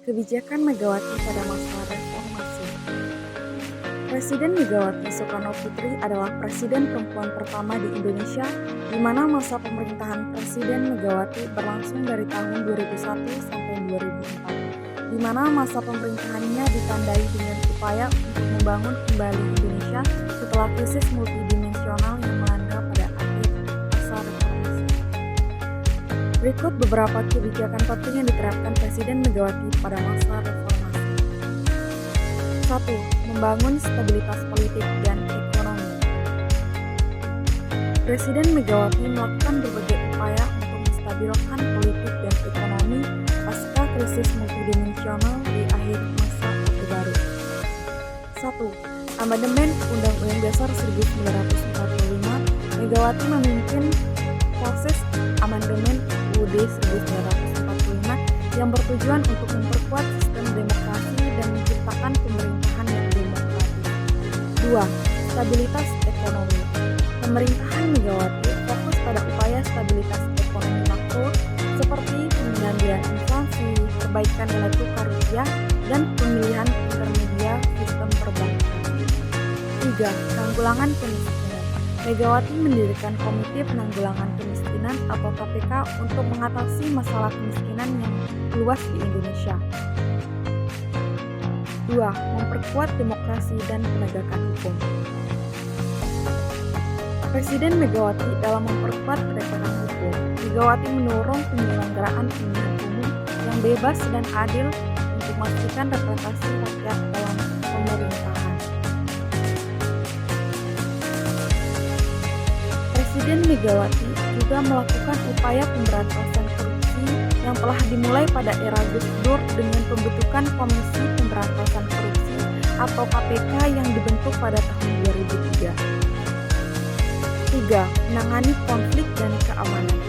Kebijakan Megawati pada masa reformasi. Presiden Megawati Soekarno Putri adalah presiden perempuan pertama di Indonesia, di mana masa pemerintahan Presiden Megawati berlangsung dari tahun 2001 sampai 2004, di mana masa pemerintahannya ditandai dengan upaya untuk membangun kembali Indonesia setelah krisis multidimensional yang melanda pada akhir masa reformasi. Berikut beberapa kebijakan penting yang diterapkan Presiden Megawati pada masa reformasi. 1. Membangun stabilitas politik dan ekonomi. Presiden Megawati melakukan berbagai upaya untuk menstabilkan politik dan ekonomi pasca krisis multidimensional di akhir masa Orde Baru. 1. Amandemen Undang-Undang Dasar 1945. Megawati memimpin proses amandemen UUD 1945 yang bertujuan untuk memperkuat sistem demokrasi dan menciptakan pemerintahan yang demokratis. 2. Stabilitas ekonomi. Pemerintahan Megawati fokus pada upaya stabilitas ekonomi makro seperti pengendalian inflasi, perbaikan nilai tukar rupiah, dan pemilihan intermedia sistem perbankan. 3. Penanggulangan kemiskinan. Megawati mendirikan Komite Penanggulangan Kemiskinan atau KPK untuk mengatasi masalah kemiskinan yang luas di Indonesia. 2. Memperkuat demokrasi dan penegakan hukum. Presiden Megawati dalam memperkuat penegakan hukum, Megawati mendorong penyelenggaraan pemilihan umum yang bebas dan adil untuk memastikan representasi rakyat dalam pemerintahan. Presiden Megawati juga melakukan upaya pemberantasan korupsi yang telah dimulai pada era Gus Dur dengan pembentukan Komisi Pemberantasan Korupsi atau KPK yang dibentuk pada tahun 2003. 3. Menangani konflik dan keamanan.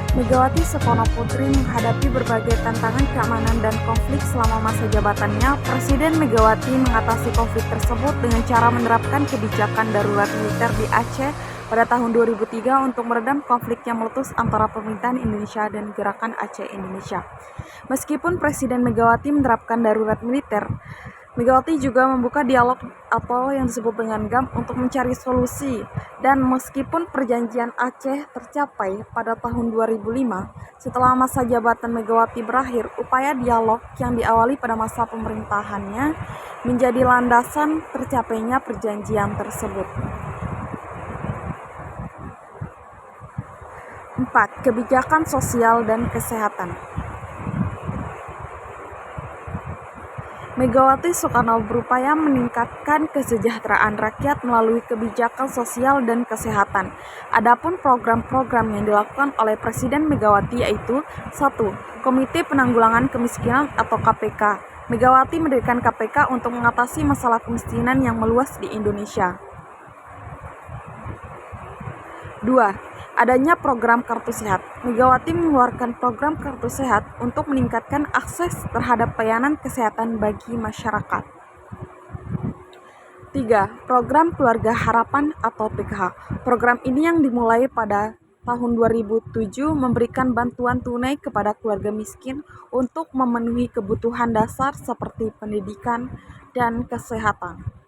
Megawati Soekarno Putri menghadapi berbagai tantangan keamanan dan konflik selama masa jabatannya. Presiden Megawati mengatasi konflik tersebut dengan cara menerapkan kebijakan darurat militer di Aceh pada tahun 2003 untuk meredam konflik yang meletus antara pemerintahan Indonesia dan Gerakan Aceh Indonesia. Meskipun Presiden Megawati menerapkan darurat militer, Megawati juga membuka dialog atau yang disebut dengan GAM untuk mencari solusi. Dan meskipun perjanjian Aceh tercapai pada tahun 2005, setelah masa jabatan Megawati berakhir, upaya dialog yang diawali pada masa pemerintahannya menjadi landasan tercapainya perjanjian tersebut. 4. Kebijakan sosial dan kesehatan. Megawati Soekarno berupaya meningkatkan kesejahteraan rakyat melalui kebijakan sosial dan kesehatan. Adapun program-program yang dilakukan oleh Presiden Megawati yaitu 1. Komite Penanggulangan Kemiskinan atau KPK. Megawati mendirikan KPK untuk mengatasi masalah kemiskinan yang meluas di Indonesia. 2. Adanya program Kartu Sehat. Megawati mengeluarkan program Kartu Sehat untuk meningkatkan akses terhadap pelayanan kesehatan bagi masyarakat. 3. Program Keluarga Harapan atau PKH. Program ini yang dimulai pada tahun 2007 memberikan bantuan tunai kepada keluarga miskin untuk memenuhi kebutuhan dasar seperti pendidikan dan kesehatan.